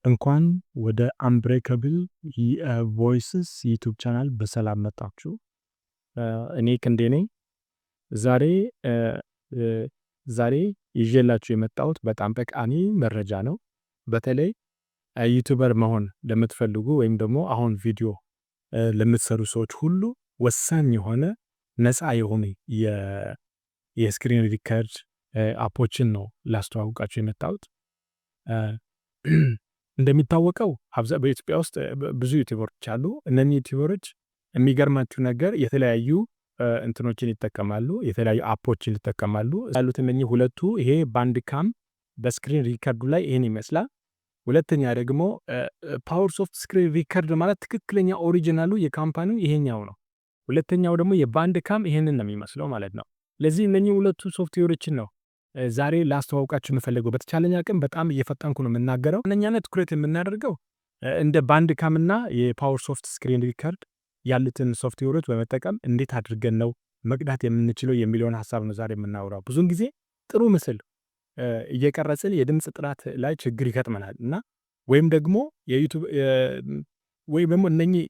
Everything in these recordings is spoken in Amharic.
እንኳን ወደ አንብሬከብል ቮይስስ ዩቲዩብ ቻናል በሰላም መጣችሁ። እኔ ክንዴ ነኝ። ዛሬ ይዤላችሁ የመጣሁት በጣም ጠቃሚ መረጃ ነው። በተለይ ዩቲዩበር መሆን ለምትፈልጉ ወይም ደግሞ አሁን ቪዲዮ ለምትሰሩ ሰዎች ሁሉ ወሳኝ የሆነ ነፃ የሆነ የስክሪን ሪከርድ አፖችን ነው ላስተዋውቃችሁ የመጣሁት። እንደሚታወቀው በኢትዮጵያ ውስጥ ብዙ ዩቲዩበሮች አሉ። እነኚህ ዩቲዩበሮች የሚገርማችሁ ነገር የተለያዩ እንትኖችን ይጠቀማሉ፣ የተለያዩ አፖችን ይጠቀማሉ። ያሉት እነኚህ ሁለቱ፣ ይሄ ባንድ ካም በስክሪን ሪከርዱ ላይ ይሄን ይመስላል። ሁለተኛ ደግሞ ፓወር ሶፍት ስክሪን ሪከርድ ማለት ትክክለኛ ኦሪጂናሉ የካምፓኒው ይሄኛው ነው። ሁለተኛው ደግሞ የባንድ ካም ይሄንን ነው የሚመስለው ማለት ነው። ለዚህ እነኚህ ሁለቱ ሶፍትዌሮችን ነው ዛሬ ላስተዋውቃችሁ የምፈልገው። በተቻለኝ አቅም በጣም እየፈጠንኩ ነው የምናገረው። እነኛነት ትኩረት የምናደርገው እንደ ባንድ ካም እና የፓወር ሶፍት ስክሪን ሪከርድ ያሉትን ሶፍትዌሮች በመጠቀም እንዴት አድርገን ነው መቅዳት የምንችለው የሚለውን ሀሳብ ነው ዛሬ የምናወራው። ብዙውን ጊዜ ጥሩ ምስል እየቀረጽን የድምፅ ጥራት ላይ ችግር ይገጥመናል እና ወይም ደግሞ ወይም ደግሞ እነኚህ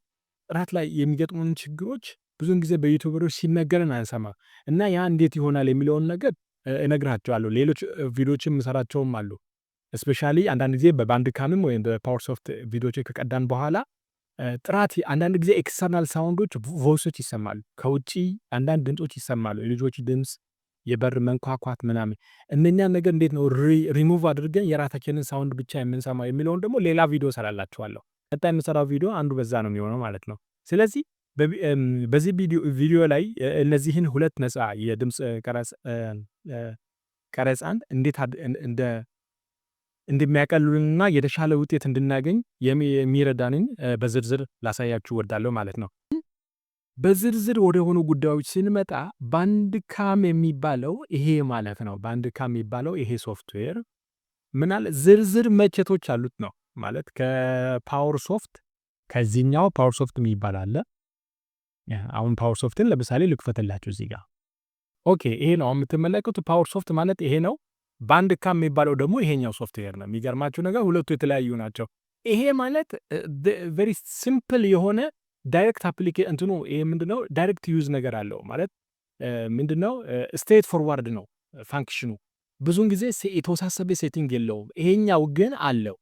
ጥራት ላይ የሚገጥሙን ችግሮች ብዙውን ጊዜ በዩቲዩበሮች ሲነገርን አንሰማ እና ያ እንዴት ይሆናል የሚለውን ነገር እነግራቸዋለሁ። ሌሎች ቪዲዮዎችም ምሰራቸውም አሉ። እስፔሻሊ አንዳንድ ጊዜ በባንድ ካምም ወይም በፓወር ሶፍት ቪዲዮዎች ከቀዳን በኋላ ጥራት አንዳንድ ጊዜ ኤክስተርናል ሳውንዶች ቮይሶች ይሰማሉ። ከውጪ አንዳንድ ድምጾች ይሰማሉ፣ የልጆች ድምፅ፣ የበር መንኳኳት ምናምን። እነኛን ነገር እንዴት ነው ሪሙቭ አድርገን የራሳችንን ሳውንድ ብቻ የምንሰማው የሚለውን ደግሞ ሌላ ቪዲዮ ሰራላችኋለሁ። ቀጣይ የምሰራው ቪዲዮ አንዱ በዛ ነው የሚሆነው ማለት ነው። ስለዚህ በዚህ ቪዲዮ ላይ እነዚህን ሁለት ነፃ የድምፅ ቀረጻን እንዴት እንደሚያቀሉልንና የተሻለ ውጤት እንድናገኝ የሚረዳንን በዝርዝር ላሳያችሁ ወዳለሁ ማለት ነው። በዝርዝር ወደ ሆኑ ጉዳዮች ስንመጣ ባንድ ካም የሚባለው ይሄ ማለት ነው። ባንድ ካም የሚባለው ይሄ ሶፍትዌር ምናል ዝርዝር መቼቶች አሉት ነው ማለት ከፓወር ሶፍት ከዚህኛው ፓወር ሶፍት የሚባል አለ። አሁን ፓወር ሶፍትን ለምሳሌ ልክፈትላችሁ እዚህ ጋር። ኦኬ ይሄ ነው የምትመለከቱት ፓወር ሶፍት ማለት ይሄ ነው። ባንድ ካም የሚባለው ደግሞ ይሄኛው ሶፍትዌር ነው። የሚገርማችሁ ነገር ሁለቱ የተለያዩ ናቸው። ይሄ ማለት ቬሪ ሲምፕል የሆነ ዳይሬክት አፕሊኬሽን እንትኑ ይሄ ምንድነው ዳይሬክት ዩዝ ነገር አለው ማለት ምንድነው ስትሬት ፎርዋርድ ነው ፋንክሽኑ። ብዙውን ጊዜ የተወሳሰበ ሴቲንግ የለውም። ይሄኛው ግን አለው።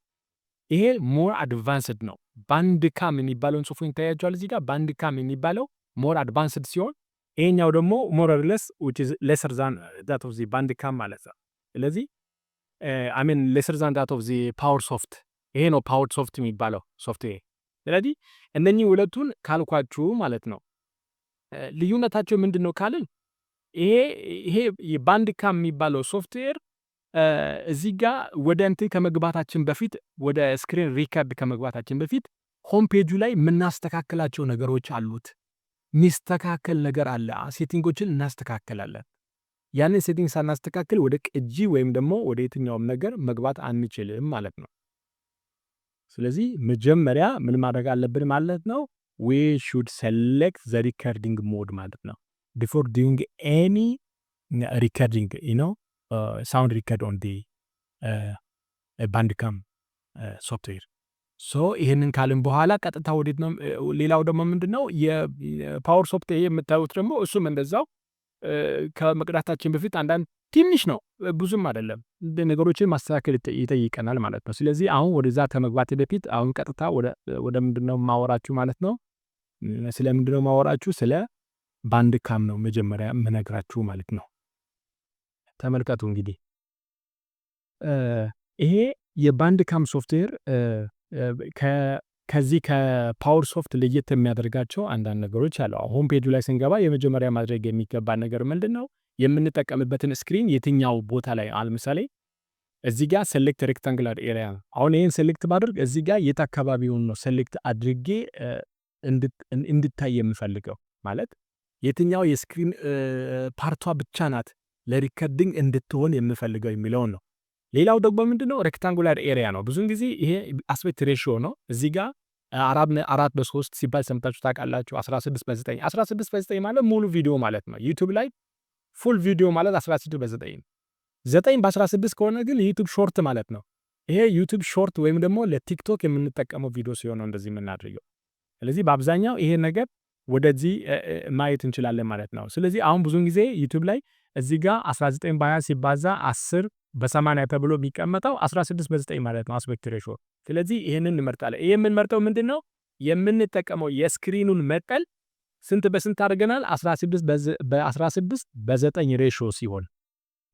ይሄ ሞር አድቫንስድ ነው። ባንድ ካም የሚባለውን ሶፍትዌር ታያያችኋል እዚህ ጋር። ባንድ ካም የሚባለው ሞር አድቫንስድ ሲሆን ይሄኛው ደግሞ ሞር ኦር ሌስ which is lesser than that of the ባንድ ካም ማለት ነው። ስለዚህ lesser than that of the ፓወር ሶፍት ይሄ ነው ፓወር ሶፍት የሚባለው ሶፍትዌር። ስለዚህ እነኚህ ሁለቱን ካልኳችሁ ማለት ነው ልዩነታቸው ምንድነው ካልን ይሄ የባንድ ካም የሚባለው ሶፍትዌር እዚህ ጋር ወደ እንትን ከመግባታችን በፊት ወደ ስክሪን ሪከርድ ከመግባታችን በፊት ሆም ፔጁ ላይ የምናስተካክላቸው ነገሮች አሉት። ሚስተካከል ነገር አለ። ሴቲንጎችን እናስተካክላለን። ያንን ሴቲንግ ሳናስተካክል ወደ ቅጂ ወይም ደግሞ ወደ የትኛውም ነገር መግባት አንችልም ማለት ነው። ስለዚህ መጀመሪያ ምን ማድረግ አለብን ማለት ነው? we should select the recording mode ማለት ነው before doing any recording, sound record on the Bandicam software. ሶ ይሄንን ካልን በኋላ ቀጥታ ወዴት ነው? ሌላው ደግሞ ምንድነው የፓወር ሶፍት የምታዩት ደግሞ እሱም እንደዛው ከመቅዳታችን በፊት አንዳንድ ትንሽ ነው ብዙም አይደለም ነገሮችን ማስተካከል ይጠይቀናል ማለት ነው። ስለዚህ አሁን ወደዛ ከመግባቴ በፊት አሁን ቀጥታ ወደ ምንድነው ማወራችሁ ማለት ነው። ስለ ምንድነው ማወራችሁ? ስለ ባንድ ካም ነው መጀመሪያ የምነግራችሁ ማለት ነው። ተመልከቱ እንግዲህ ይሄ የባንድ ካም ሶፍትዌር ከዚህ ከፓወር ሶፍት ለየት የሚያደርጋቸው አንዳንድ ነገሮች አሉ። ሆም ፔጁ ላይ ስንገባ የመጀመሪያ ማድረግ የሚገባ ነገር ምንድነው? የምንጠቀምበትን ስክሪን የትኛው ቦታ ላይ ለምሳሌ እዚህ ጋር ሴሌክት ሬክታንጉላር ኤሪያ። አሁን ይሄን ሴሌክት ባድርግ እዚህ ጋር የት አካባቢውን ነው ሴሌክት አድርጌ እንድታይ የምፈልገው ማለት የትኛው የስክሪን ፓርቷ ብቻ ናት ለሪከርዲንግ እንድትሆን የምፈልገው የሚለውን ነው። ሌላው ደግሞ ምንድነው ሬክታንጉላር ኤሪያ ነው። ብዙውን ጊዜ ይሄ አስፔክት ሬሽዮ ነው። እዚህ ጋር 4:3 ሲባል ሰምታችሁ ታውቃላችሁ። 16:9 16:9 ማለት ሙሉ ቪዲዮ ማለት ነው። ዩቲዩብ ላይ ፉል ቪዲዮ ማለት 16:9 9 በ16 ከሆነ ግን ዩቲዩብ ሾርት ማለት ነው። ይሄ ዩቲዩብ ሾርት ወይም ደግሞ ለቲክቶክ የምንጠቀመው ቪዲዮ ሲሆን ነው እንደዚህ የምናደርገው። ስለዚህ በአብዛኛው ይሄ ነገር ወደዚህ ማየት እንችላለን ማለት ነው። ስለዚህ አሁን ብዙውን ጊዜ ዩቲዩብ ላይ እዚህ ጋር 19 በ20 ሲባዛ 10 በ80 ተብሎ የሚቀመጠው 16 በ9 ማለት ነው አስፔክት ሬሾ። ስለዚህ ይህንን እንመርጣለን። ይህ የምንመርጠው ምንድን ነው? የምንጠቀመው የስክሪኑን መጠን ስንት በስንት አድርገናል? 16 በ9 ሬሾ ሲሆን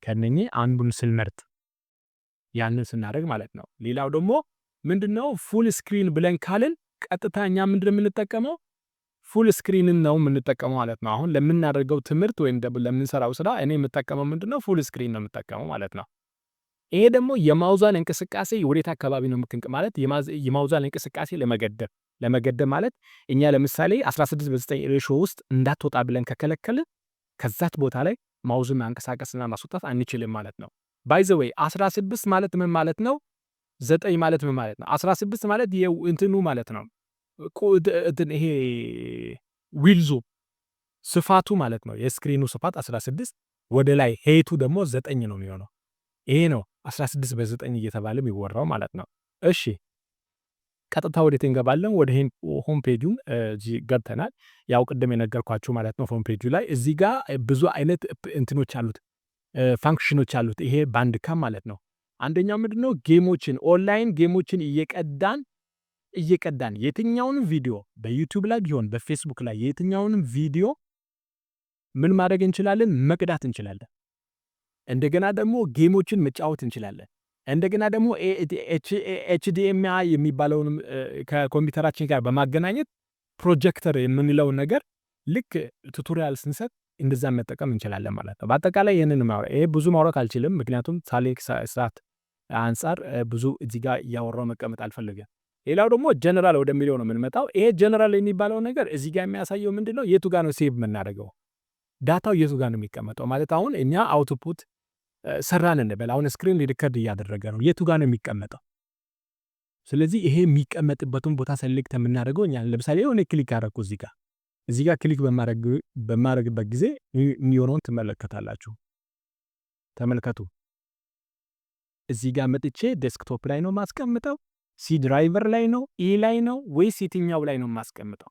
ከነኚህ አንዱን ስንመርጥ ያንን ስናደርግ ማለት ነው። ሌላው ደግሞ ምንድነው? ፉል ስክሪን ብለን ካልን ቀጥታ እኛ ምንድን የምንጠቀመው ፉል ስክሪንን ነው የምንጠቀመው ማለት ነው። አሁን ለምናደርገው ትምህርት ወይም ደግሞ ለምንሰራው ስራ እኔ የምጠቀመው ምንድነው? ፉል ስክሪን ነው የምጠቀመው ማለት ነው። ይሄ ደግሞ የማውዛን እንቅስቃሴ ወዴት አካባቢ ነው ማለት የማውዛን እንቅስቃሴ ለመገደብ ማለት እኛ ለምሳሌ 16 በ9 ሬሾ ውስጥ እንዳትወጣ ብለን ከከለከልን ከዛት ቦታ ላይ ማውዝን ማንቀሳቀስና ማስወጣት አንችልም ማለት ነው። ባይ ዘ ዌይ 16 ማለት ምን ማለት ነው? 9 ማለት ምን ማለት ነው? 16 ማለት እንትኑ ማለት ነው። ይሄ ዊልዙ ስፋቱ ማለት ነው። የስክሪኑ ስፋት 16 ወደ ላይ ሄቱ ደግሞ 9 ነው የሚሆነው። ይሄ ነው 16 በ9 እየተባለ የሚወራው ማለት ነው። እሺ ቀጥታ ወዴት እንገባለን? ወደ ሆም ፔጁን እዚህ ገብተናል። ያው ቅድም የነገርኳችሁ ማለት ነው። ሆም ፔጁ ላይ እዚህ ጋር ብዙ አይነት እንትኖች አሉት፣ ፋንክሽኖች አሉት። ይሄ ባንድ ካም ማለት ነው። አንደኛው ምንድነው? ጌሞችን ኦንላይን ጌሞችን እየቀዳን የትኛውንም ቪዲዮ በዩቲዩብ ላይ ቢሆን በፌስቡክ ላይ የትኛውንም ቪዲዮ ምን ማድረግ እንችላለን? መቅዳት እንችላለን። እንደገና ደግሞ ጌሞችን መጫወት እንችላለን። እንደገና ደግሞ ኤችዲኤምአይ የሚባለውንም ከኮምፒውተራችን ጋር በማገናኘት ፕሮጀክተር የምንለውን ነገር ልክ ቱቶሪያል ስንሰጥ እንደዛ መጠቀም እንችላለን ማለት ነው። በአጠቃላይ ይህንን ይሄ ብዙ ማውራት አልችልም፣ ምክንያቱም ታሪክ ሰዓት አንጻር ብዙ እዚህ ጋር እያወራው መቀመጥ አልፈልግም። ሌላው ደግሞ ጀነራል ወደሚለው ነው የምንመጣው። ይሄ ጀነራል የሚባለው ነገር እዚህ ጋር የሚያሳየው ምንድነው? የቱ ጋር ነው ሴቭ የምናደርገው? ዳታው የቱ ጋር ነው የሚቀመጠው? ማለት አሁን እኛ አውትፑት ሰራን እንበል፣ አሁን ስክሪን ሪከርድ እያደረገ ነው። የቱ ጋር ነው የሚቀመጠው? ስለዚህ ይሄ የሚቀመጥበትን ቦታ ሰሌክት የምናደርገው እኛ ለምሳሌ የሆነ ክሊክ አደረኩ እዚህ ጋር ክሊክ በማድረግበት ጊዜ የሚሆነውን ትመለከታላችሁ። ተመልከቱ። እዚህ ጋር መጥቼ ዴስክቶፕ ላይ ነው ማስቀምጠው፣ ሲ ድራይቨር ላይ ነው፣ ኢ ላይ ነው ወይስ የትኛው ላይ ነው ማስቀምጠው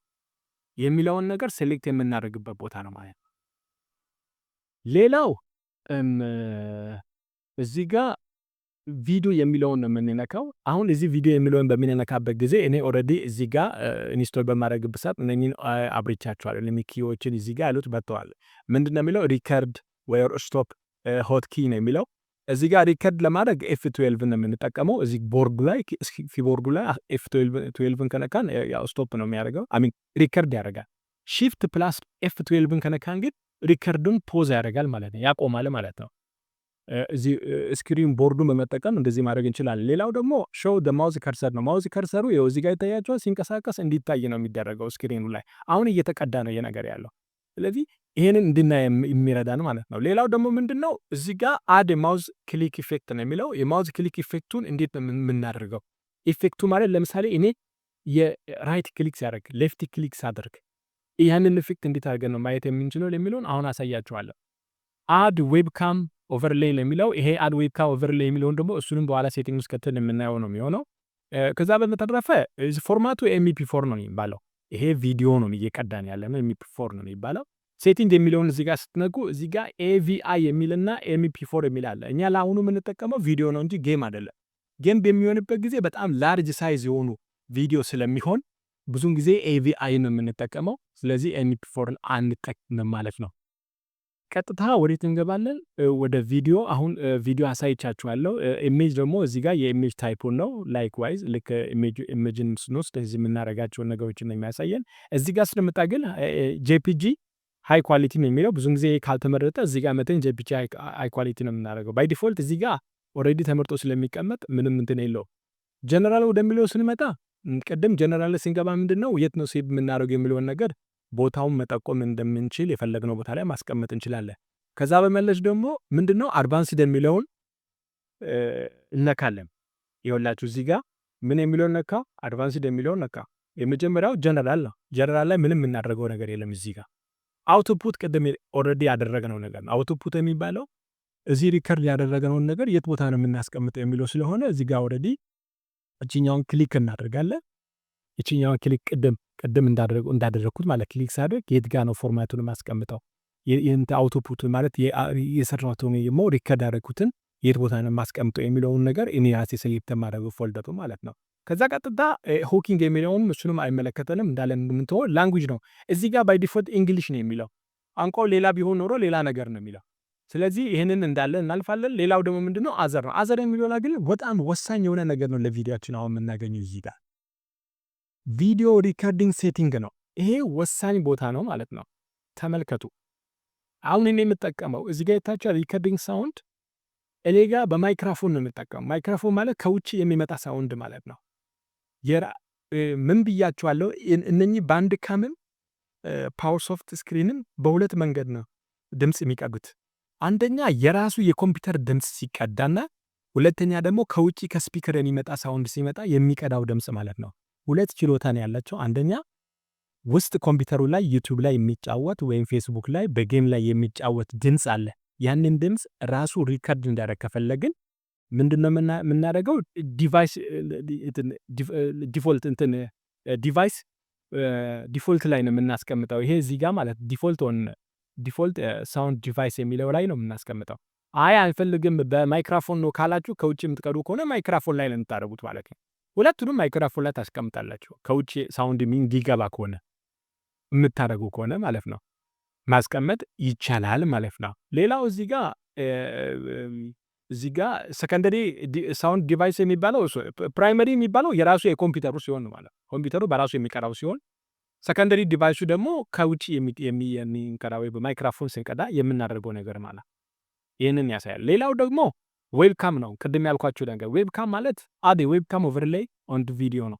የሚለውን ነገር ሴሌክት የምናደርግበት ቦታ ነው ማለት ነው። ሌላው እዚህ ጋር ቪዲዮ የሚለውን ነው የምንነካው። አሁን እዚህ ቪዲዮ የሚለውን በምንነካበት ጊዜ እኔ ኦልሬዲ እዚህ ጋር ኢንስቶል በማድረግበት ሰዓት እነኚህን አብርቻቸዋለሁ። ለሚኪዎችን እዚህ ጋር ያሉት በተዋል። ምንድን ነው የሚለው? ሪከርድ ወይ ስቶፕ ሆት ኪ ነው የሚለው። እዚህ ጋር ሪከርድ ለማድረግ F12 ነው የምንጠቀመው። እዚህ ቦርዱ ላይ ኪቦርዱ ላይ F12 ከነካን ያው ስቶፕ ነው የሚያደርገው፣ አሚን ሪከርድ ያደርጋል። ሺፍት ፕላስ F12 ከነካን ግን ሪከርዱን ፖዝ ያደርጋል ማለት ነው፣ ያቆማል ማለት ነው። እዚህ ስክሪን ቦርዱን በመጠቀም እንደዚህ ማድረግ እንችላለን። ሌላው ደግሞ ሾው ደ ማውዝ ከርሰር ነው። ማውዝ ከርሰሩ ይኸው እዚህ ጋር ይታያቸዋል። ሲንቀሳቀስ እንዲታይ ነው የሚደረገው ስክሪኑ ላይ። አሁን እየተቀዳ ነው የነገር ያለው። ስለዚህ ይሄንን እንድናይ የሚረዳን ማለት ነው። ሌላው ደግሞ ምንድነው? እዚህ ጋር አድ ማውዝ ክሊክ ኢፌክት ነው የሚለው። የማውዝ ክሊክ ኢፌክቱን እንዴት ነው የምናደርገው? ኢፌክቱ ማለት ለምሳሌ እኔ የራይት ክሊክ ሲያደርግ ሌፍት ክሊክ ሳደርግ ያንን ኢፌክት እንዴት አድርገን ነው ማየት የምንችለው የሚለውን አሁን አሳያችኋለሁ። አድ ዌብካም ኦቨርሌይ የሚለው ይሄ አድ ዌብካም ኦቨርሌይ የሚለውን ደግሞ እሱንም በኋላ ሴቲንግ ውስጥ ከተን የምናየው ነው የሚሆነው። ከዛ በተረፈ ፎርማቱ ኤምፒ4 ነው የሚባለው። ይሄ ቪዲዮ ነው እየቀዳን ያለ ነው፣ ኤምፒ4 ነው የሚባለው። ሴቲንግ የሚለውን እዚህ ጋር ስትነቁ እዚህ ጋር ኤቪአይ የሚልና ኤምፒ4 የሚል አለ። እኛ ለአሁኑ የምንጠቀመው ቪዲዮ ነው እንጂ ጌም አይደለም። ጌም በሚሆንበት ጊዜ በጣም ላርጅ ሳይዝ የሆኑ ቪዲዮ ስለሚሆን ብዙን ጊዜ ኤቪአይ ነው የምንጠቀመው። ስለዚህ ኤምፒ4ን አንጠቅምም ማለት ነው። ቀጥታ ወዴት እንገባለን? ወደ ቪዲዮ። አሁን ቪዲዮ አሳይቻችኋለሁ። ኢሜጅ ደግሞ እዚህ ጋር የኢሜጅ ታይፑን ነው። ላይክዋይዝ ልክ ኢሜጅን ስንወስድ እዚህ የምናደርጋቸውን ነገሮችን ነው የሚያሳየን። እዚህ ጋር ስንመጣ ግን ጄፒጂ ሃይ ኳሊቲ ነው የሚለው። ብዙን ጊዜ ካልተመረጠ እዚህ ጋር መተን ጄፒጂ ሃይ ኳሊቲ ነው የምናደርገው። ባይ ዲፎልት እዚህ ጋር ኦልሬዲ ተመርጦ ስለሚቀመጥ ምንም እንትን የለው። ጀነራል ወደሚለው ስንመጣ ቅድም ጀነራል ስንገባ ምንድን ነው የት ነው ሴቭ የምናደርገው የሚለውን ነገር ቦታውን መጠቆም እንደምንችል የፈለግነው ቦታ ላይ ማስቀመጥ እንችላለን። ከዛ በመለስ ደግሞ ምንድነው አድቫንስድ የሚለውን እነካለን። ይኸውላችሁ እዚህ ጋር ምን የሚለውን ነካ? አድቫንስድ የሚለውን ነካ። የመጀመሪያው ጀነራል ነው። ጀነራል ላይ ምንም የምናደርገው ነገር የለም። እዚህ ጋር አውትፑት ቅድም ኦልሬዲ ያደረግነው ነገር ነው። አውትፑት የሚባለው እዚህ ሪከርድ ያደረገነውን ነገር የት ቦታ ነው የምናስቀምጠው የሚለው ስለሆነ እዚህ ጋር ኦልሬዲ እችኛውን ክሊክ እናደርጋለን። እችኛውን ክሊክ ቅድም እንዳደረግኩት ማለት ክሊክ ሳደርግ የት ጋር ነው ፎርማቱን የማስቀምጠው ይህንተ አውቶፑት ማለት የሰራሁትን ደግሞ ሪከርድ ያደረግኩትን የት ቦታ ነው የማስቀምጠው የሚለውን ነገር እኔ ራሴ ሰሌክት የማደርገው ፎልደሩ ማለት ነው። ከዛ ቀጥታ ሆኪንግ የሚለውን እሱንም አይመለከተንም እንዳለ የምንተወው ላንጉጅ ነው። እዚህ ጋር ባይ ዲፎልት እንግሊሽ ነው የሚለው ቋንቋው ሌላ ቢሆን ኖሮ ሌላ ነገር ነው የሚለው። ስለዚህ ይህንን እንዳለ እናልፋለን። ሌላው ደግሞ ምንድነው አዘር ነው። አዘር የሚለው ላይ ግን በጣም ወሳኝ የሆነ ነገር ነው ለቪዲዮችን አሁን የምናገኘው እዚህ ጋር ቪዲዮ ሪከርዲንግ ሴቲንግ ነው። ይሄ ወሳኝ ቦታ ነው ማለት ነው። ተመልከቱ። አሁን እኔ የምጠቀመው እዚህ ጋር የታቸው ሪከርዲንግ ሳውንድ እኔ ጋር በማይክሮፎን ነው የምጠቀመው። ማይክሮፎን ማለት ከውጭ የሚመጣ ሳውንድ ማለት ነው። ምን ብያቸዋለሁ? እነኚህ ባንድ ካምም ፓወር ሶፍት ስክሪንም በሁለት መንገድ ነው ድምፅ የሚቀዱት። አንደኛ የራሱ የኮምፒውተር ድምፅ ሲቀዳና ሁለተኛ ደግሞ ከውጭ ከስፒከር የሚመጣ ሳውንድ ሲመጣ የሚቀዳው ድምፅ ማለት ነው። ሁለት ችሎታ ነው ያላቸው። አንደኛ ውስጥ ኮምፒውተሩ ላይ ዩቲዩብ ላይ የሚጫወት ወይም ፌስቡክ ላይ በጌም ላይ የሚጫወት ድምፅ አለ። ያንን ድምፅ ራሱ ሪከርድ እንዳደረግ ከፈለግን ምንድነው የምናደርገው? ዲፎልት ላይ ነው የምናስቀምጠው። ይሄ እዚህ ጋር ማለት ዲፎልት ሳውንድ ዲቫይስ የሚለው ላይ ነው የምናስቀምጠው። አይ አልፈልግም በማይክሮፎን ነው ካላችሁ ከውጭ የምትቀዱ ከሆነ ማይክሮፎን ላይ ነው የምታደርጉት ማለት ነው። ሁለቱንም ማይክሮፎን ላይ ታስቀምጣላችሁ። ከውጭ ሳውንድ እንዲገባ ከሆነ የምታደርጉ ከሆነ ማለት ነው ማስቀመጥ ይቻላል ማለት ነው። ሌላው እዚህ ጋር ሰከንደሪ ሳውንድ ዲቫይስ የሚባለው ፕራይመሪ የሚባለው የራሱ የኮምፒውተሩ ሲሆን ማለት ኮምፒውተሩ በራሱ የሚቀራው ሲሆን ሰከንደሪ ዲቫይሱ ደግሞ ከውጭ የሚቀራው በማይክሮፎን ስንቀዳ የምናደርገው ነገር ማለት ይህንን ያሳያል። ሌላው ደግሞ ዌብካም ነው። ቅድም ያልኳችሁ ነገር ዌብካም ማለት ዌብካም ኦቨርሌይ ኦን ቪዲዮ ነው።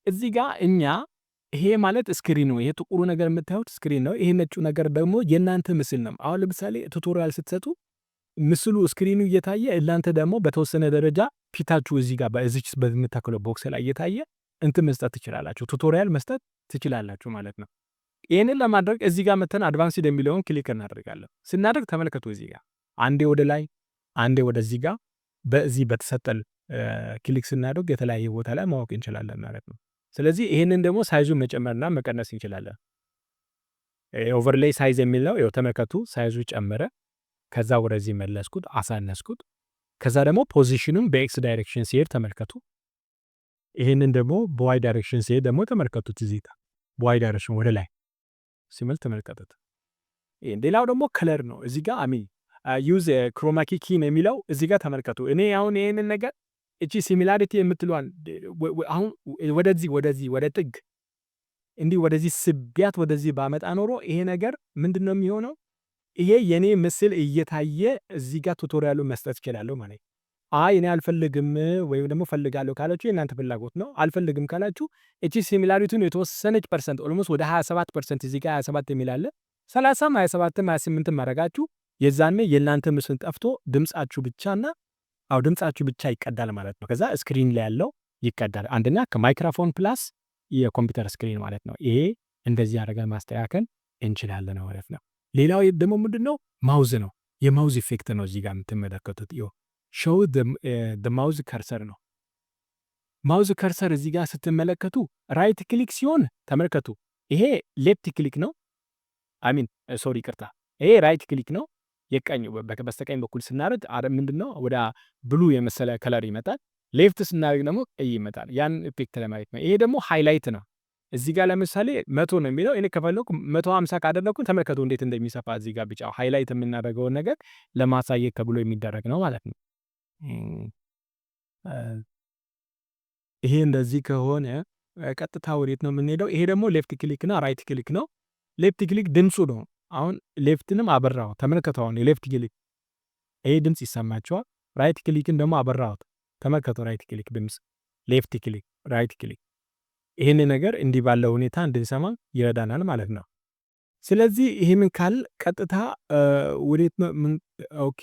እዚህ ጋር እኛ ይሄ ማለት ስክሪን ነው። ይሄ ጥቁሩ ነገር የምታዩት ስክሪን ነው። ይሄ ነጩ ነገር ደግሞ የእናንተ ምስል ነው። አሁን ለምሳሌ ቱቶሪያል ስትሰጡ ምስሉ ስክሪኑ እየታየ እናንተ ደግሞ በተወሰነ ደረጃ ፊታችሁ እዚህ ጋር በዚች በምታከለው ቦክስ ላይ እየታየ እንትን መስጠት ትችላላችሁ፣ ቱቶሪያል መስጠት ትችላላችሁ ማለት ነው። ይህንን ለማድረግ እዚህ ጋር መተን አድቫንስድ የሚለውን ክሊክ እናደርጋለን። ስናደርግ ተመልከቱ እዚህ ጋር አንዴ ወደ ላይ አንዴ ወደዚህ ጋር በዚህ በተሰጠል ክሊክ ስናደርግ የተለያየ ቦታ ላይ ማወቅ እንችላለን ማለት ነው። ስለዚህ ይህንን ደግሞ ሳይዙን መጨመርና መቀነስ እንችላለን። ኦቨርሌይ ሳይዝ የሚለው ይኸው ተመልከቱ፣ ሳይዙ ጨመረ። ከዛ ወደዚህ መለስኩት፣ አሳነስኩት። ከዛ ደግሞ ፖዚሽኑን በኤክስ ዳይሬክሽን ሲሄድ ተመልከቱ። ይህንን ደግሞ በዋይ ዳይሬክሽን ሲሄድ ደግሞ ተመልከቱት። እዚህ ጋር በዋይ ዳይሬክሽን ወደ ላይ ሲመል ተመልከቱት። ሌላው ደግሞ ከለር ነው። እዚህ ጋር ዩዝ ክሮማኪ ኪም የሚለው እዚህ ጋር ተመልከቱ። እኔ አሁን ይህንን ነገር እቺ ሲሚላሪቲ የምትሏን አሁን ወደ ጥግ እንዲህ ወደዚህ ስቢያት ወደዚህ ባመጣ ኖሮ ይሄ ነገር ምንድን ነው የሚሆነው? ይሄ የኔ ምስል እየታየ እዚህ ጋር ቱቶሪያሉ መስጠት ይችላለሁ ማለት ነው። አይ እኔ አልፈልግም ወይም ደግሞ ፈልጋለሁ ካላችሁ የእናንተ ፍላጎት ነው። አልፈልግም ካላችሁ እቺ ሲሚላሪቲውን የተወሰነች ፐርሰንት ኦልሞስት ወደ 27% እዚህ ጋር 27 የሚላለ 30 27 28 ማድረጋችሁ የዛኔ የእናንተ ምስል ጠፍቶ ድምጻችሁ ብቻ ይቀዳል ማለት ነው። ከዛ ስክሪን ላይ ያለው ይቀዳል። አንደኛ ከማይክሮፎን ፕላስ የኮምፒውተር ስክሪን ማለት ነው። ይሄ እንደዚህ አድርገን ማስተካከል እንችላለን ማለት ነው። ሌላው ደግሞ ምንድነው? ማውዝ ነው። የማውዝ ኢፌክት ነው እዚህ ጋር የምትመለከቱት። ሾው ማውዝ ከርሰር ነው። ማውዝ ከርሰር እዚህ ጋር ስትመለከቱ ራይት ክሊክ ሲሆን ተመልከቱ። ይሄ ሌፍት ክሊክ ነው። ይቅርታ፣ ይሄ ራይት ክሊክ ነው። የቀኝ በስተቀኝ በኩል ስናደርግ ምንድነው ወደ ብሉ የመሰለ ከለር ይመጣል። ሌፍት ስናደርግ ደግሞ ቀይ ይመጣል። ያን ኢፌክት ለማየት ነው። ይሄ ደግሞ ሃይላይት ነው። እዚህ ጋር ለምሳሌ 100 ነው የሚለው እኔ ከፈለኩ 150 ካደረኩኝ ተመልከቱ እንዴት እንደሚሰፋ። እዚህ ጋር ቢጫው ሃይላይት የምናደርገውን ነገር ለማሳየት ተብሎ የሚደረግ ነው ማለት ነው። ይሄ እንደዚህ ከሆነ ቀጥታ ወዴት ነው የምንሄደው? ይሄ ደግሞ ሌፍት ክሊክ እና ራይት ክሊክ ነው። ሌፍት ክሊክ ድምፁ ነው። አሁን ሌፍትንም አበራሁት ተመልከቱ። አሁን የሌፍት ክሊክ ይሄ ድምፅ ይሰማቸዋል። ራይት ክሊክን ደግሞ አበራሁት ተመልከቱ። ራይት ክሊክ ድምፅ፣ ሌፍት ክሊክ፣ ራይት ክሊክ። ይህን ነገር እንዲህ ባለ ሁኔታ እንድንሰማ ይረዳናል ማለት ነው። ስለዚህ ይህንን ካል ቀጥታ ወዴት ነው? ኦኬ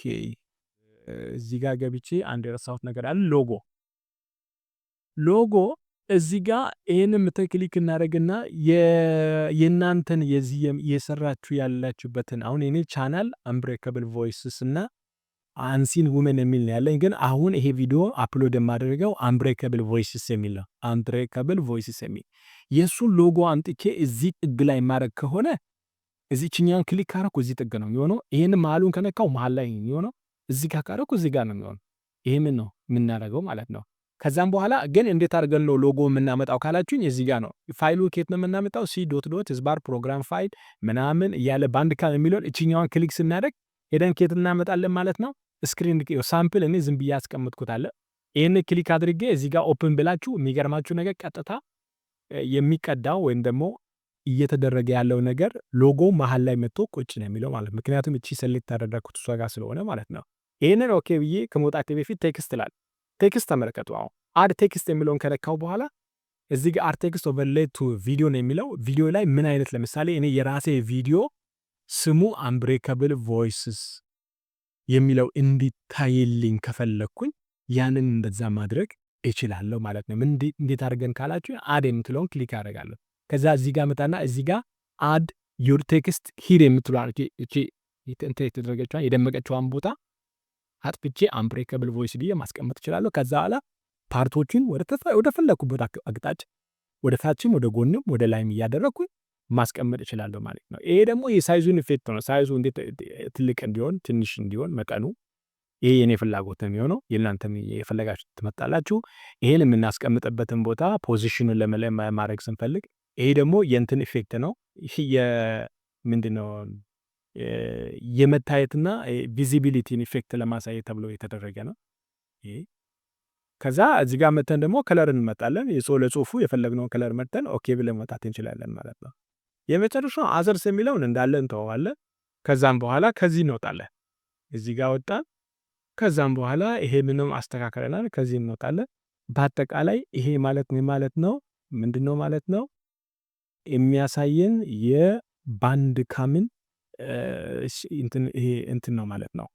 እዚህ ጋር ገብቼ አንድ የረሳሁት ነገር አለ። ሎጎ እዚህ ጋር ይህንን ክሊክ እናደርግና የእናንተን የዚህ የሰራችሁ ያላችሁበትን አሁን የኔ ቻናል አንብሬከብል ቮይስስ እና አንሲን ውመን የሚል ነው ያለኝ። ግን አሁን ይሄ ቪዲዮ አፕሎድ የማደርገው አንብሬከብል ቮይስስ የሚል ነው። አንብሬከብል ቮይስስ የሚል የእሱን ሎጎ አምጥቼ እዚህ ጥግ ላይ ማድረግ ከሆነ እዚህኛውን ክሊክ ካረኩ እዚህ ጥግ ነው የሚሆነው። ይሄን መሀሉን ከነካው መሀል ላይ ነው የሚሆነው። እዚህ ጋር ካረኩ እዚህ ጋር ነው የሚሆነው። ይሄ ምን ነው የምናደርገው ማለት ነው። ከዛም በኋላ ግን እንዴት አድርገን ነው ሎጎ የምናመጣው ካላችሁኝ እዚህ ጋር ነው። ፋይሉ ኬት ነው የምናመጣው? c.dot ፕሮግራም ፋይል ምናምን እያለ ባንድካም የሚለውን እችኛዋን ክሊክ ስናደርግ ሄደን ኬት እናመጣለን ማለት ነው። ስክሪን ሳምፕል እኔ ዝም ብዬ አስቀምጥኩት አለ። ይህን ክሊክ አድርጌ እዚህ ጋር ኦፕን ብላችሁ የሚገርማችሁ ነገር ቀጥታ የሚቀዳው ወይም ደግሞ እየተደረገ ያለው ነገር ሎጎ መሀል ላይ መጥቶ ቁጭ ነው የሚለው ማለት ምክንያቱም እቺ ሰሌክት ያደረኩት እሷ ጋር ስለሆነ ማለት ነው። ይህንን ኦኬ ብዬ ከመውጣቴ በፊት ቴክስት ላል ቴክስት ተመለከቱ። አሁን አድ ቴክስት የሚለውን ከነካው በኋላ እዚህ ጋር አድ ቴክስት ኦቨርሌይ ቱ ቪዲዮ ነው የሚለው። ቪዲዮ ላይ ምን አይነት ለምሳሌ እኔ የራሴ ቪዲዮ ስሙ አንብሬከብል ቮይስስ የሚለው እንዲታይልኝ ከፈለኩኝ ያንን እንደዛ ማድረግ እችላለሁ ማለት ነው። እንዴት አድርገን ካላችሁ አድ የምትለውን ክሊክ አደርጋለሁ። ከዛ እዚህ ጋር መጣና እዚህ ጋር አድ ዩር ቴክስት ሂር የምትለዋን እቺ የተደረገችዋን የደመቀችዋን ቦታ አጥፍቼ አንብሬከብል ቮይስ ብዬ ማስቀመጥ እችላለሁ። ከዛ በኋላ ፓርቶችን ወደ ፈለኩበት አቅጣጫ ወደ ታችም ወደ ጎንም ወደ ላይም እያደረኩኝ ማስቀመጥ እችላለሁ ማለት ነው። ይሄ ደግሞ የሳይዙን ኢፌክት ነው። ሳይዙ እንዴት ትልቅ እንዲሆን ትንሽ እንዲሆን መጠኑ ይሄ የኔ ፍላጎት ነው የሚሆነው። የእናንተም የፈለጋችሁ ትመጣላችሁ። ይሄን የምናስቀምጥበትን ቦታ ፖዚሽኑን ለመለየት ማድረግ ስንፈልግ ይሄ ደግሞ የእንትን ኢፌክት ነው። ይሄ ምንድነው የመታየትና ቪዚቢሊቲን ኢፌክት ለማሳየት ተብሎ የተደረገ ነው ይሄ። ከዛ እዚህ ጋር መተን ደግሞ ከለር እንመጣለን። ለጽሁፉ የፈለግነውን ከለር መርጠን ኦኬ ብለን መጣት እንችላለን ማለት ነው። የመጨረሻው አዘርስ የሚለውን እንዳለ እንተዋለን። ከዛም በኋላ ከዚህ እንወጣለን። እዚህ ጋር ወጣን። ከዛም በኋላ ይሄ ምንም አስተካክለናል። ከዚህ እንወጣለን። በአጠቃላይ ይሄ ማለት ነው ምንድነው ማለት ነው የሚያሳየን የባንድካምን እንትን ነው ማለት ነው።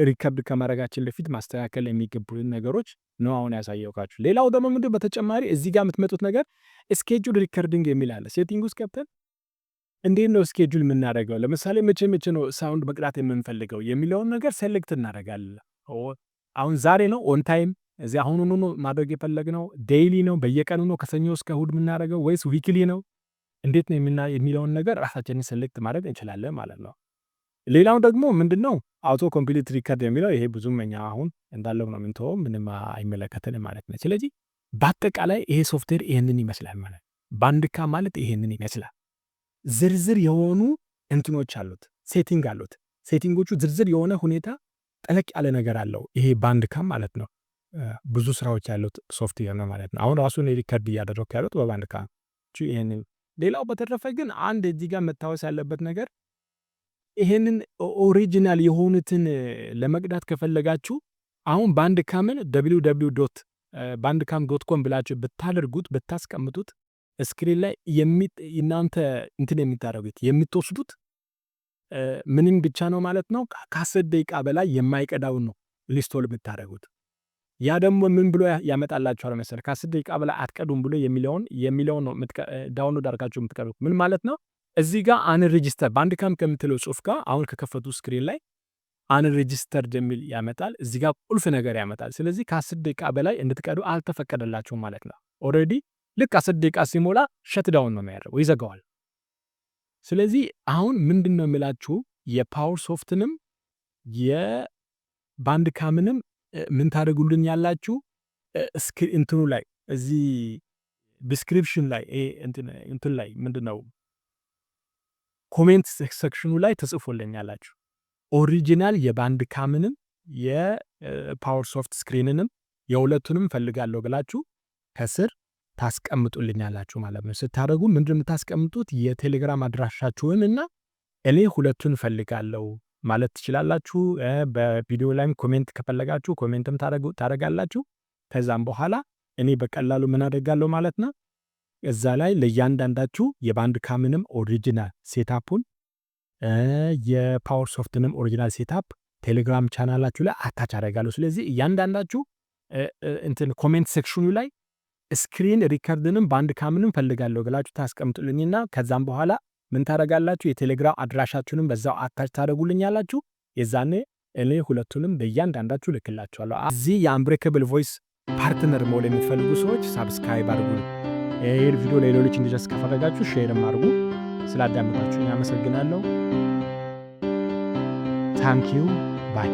ሪከርድ ከማድረጋችን በፊት ማስተካከል የሚገቡን ነገሮች ነው አሁን ያሳየውካችሁ። ሌላው ደግሞ ምንድነው በተጨማሪ እዚህ ጋር የምትመጡት ነገር ስኬጁል ሪከርዲንግ የሚል አለ። ሴቲንግ ውስጥ ገብተን እንዴት ነው ስኬጁል የምናደርገው? ለምሳሌ መቼ ነው ሳውንድ መቅዳት የምንፈልገው የሚለውን ነገር ሴሌክት እናደርጋለን። አሁን ዛሬ ነው ኦን ታይም እዚህ አሁኑኑ ነው ማድረግ የፈለግነው? ዴይሊ ነው በየቀኑ ነው ከሰኞ እስከ እሁድ የምናደርገው ወይስ ዊክሊ ነው? እንዴት ነው የሚለውን ነገር ራሳችንን ሴሌክት ማድረግ እንችላለን ማለት ነው። ሌላው ደግሞ ምንድነው አውቶ ኮምፕሊት ሪከርድ የሚለው ይሄ ብዙም እኛ አሁን እንዳለው ነው የምንተወው፣ ምንም አይመለከተንም ማለት ነው። ስለዚህ በአጠቃላይ ይሄ ሶፍትዌር ይሄንን ይመስላል ማለት ባንድካም ማለት ይሄንን ይመስላል። ዝርዝር የሆኑ እንትኖች አሉት፣ ሴቲንግ አሉት። ሴቲንጎቹ ዝርዝር የሆነ ሁኔታ ጠለቅ ያለ ነገር አለው ይሄ ባንድካም ማለት ነው። ብዙ ስራዎች ያሉት ሶፍትዌር ነው ማለት ነው። አሁን ራሱን ሪከርድ እያደረኩ ያሉት በባንድካም ይሄንን። ሌላው በተረፈ ግን አንድ እዚህ ጋር መታወስ ያለበት ነገር ይሄንን ኦሪጂናል የሆኑትን ለመቅዳት ከፈለጋችሁ አሁን ባንድካምን www.bandcamp.com ብላችሁ ብታደርጉት ብታስቀምጡት ስክሪን ላይ እናንተ እንትን የምታደርጉት የምትወስዱት ምንም ብቻ ነው ማለት ነው። ከ10 ደቂቃ በላይ የማይቀዳውን ነው ሊስቶል የምታደርጉት። ያ ደግሞ ምን ብሎ ያመጣላችኋል መሰለህ? ከ10 ደቂቃ በላይ አትቀዱም ብሎ የሚለውን ነው ዳውንሎድ አድርጋችሁ የምትቀዱት። ምን ማለት ነው? እዚህ ጋር አንሬጂስተር ባንድካም ከምትለው ጽሁፍ ጋር አሁን ከከፈቱ ስክሪን ላይ አንሬጂስተርድ የሚል ያመጣል። እዚህ ጋር ቁልፍ ነገር ያመጣል። ስለዚህ ከ10 ደቂቃ በላይ እንድትቀዱ አልተፈቀደላችሁም ማለት ነው። ኦልሬዲ ልክ 10 ደቂቃ ሲሞላ ሸት ዳውን ነው የሚያደርገው፣ ይዘጋዋል። ስለዚህ አሁን ምንድን ነው የሚላችሁ የፓወር ሶፍትንም የባንድካምንም ምን ታደርጉልን ያላችሁ እንትኑ ላይ እዚህ ዲስክሪፕሽን ላይ እንትን ላይ ምንድነው ኮሜንት ሴክሽኑ ላይ ተጽፎልኝ ያላችሁ ኦሪጂናል የባንድካምንም የፓወር ሶፍት ስክሪንንም የሁለቱንም ፈልጋለሁ ብላችሁ ከስር ታስቀምጡልኛላችሁ ማለት ነው። ስታደርጉ ምንድን የምታስቀምጡት የቴሌግራም አድራሻችሁን እና እኔ ሁለቱን ፈልጋለሁ ማለት ትችላላችሁ። በቪዲዮ ላይም ኮሜንት ከፈለጋችሁ ኮሜንትም ታደርጋላችሁ። ከዛም በኋላ እኔ በቀላሉ ምን አደርጋለሁ ማለት ነው እዛ ላይ ለእያንዳንዳችሁ የባንድካምንም ኦሪጂናል ሴታፑን የፓወር ሶፍትንም ኦሪጂናል ሴታፕ ቴሌግራም ቻናላችሁ ላይ አታች አደርጋለሁ። ስለዚህ እያንዳንዳችሁ ኮሜንት ሴክሽኑ ላይ ስክሪን ሪከርድንም ባንድካምንም ፈልጋለሁ ብላችሁ ታስቀምጡልኝና ከዛም በኋላ ምን ታደርጋላችሁ የቴሌግራም አድራሻችሁንም በዛው አታች ታደርጉልኛላችሁ። የዛኔ እኔ ሁለቱንም በእያንዳንዳችሁ ልክላችኋለሁ። እዚህ የአንብሬከብል ቮይስ ፓርትነር መሆን የምትፈልጉ ሰዎች ሳብስክራይብ አድርጉ። ይህ ቪዲዮ ለሌሎች እንዲደርስ ከፈለጋችሁ ሼርም አድርጉ። ስላዳመጣችሁኝ አመሰግናለሁ። ታንኪዩ ባይ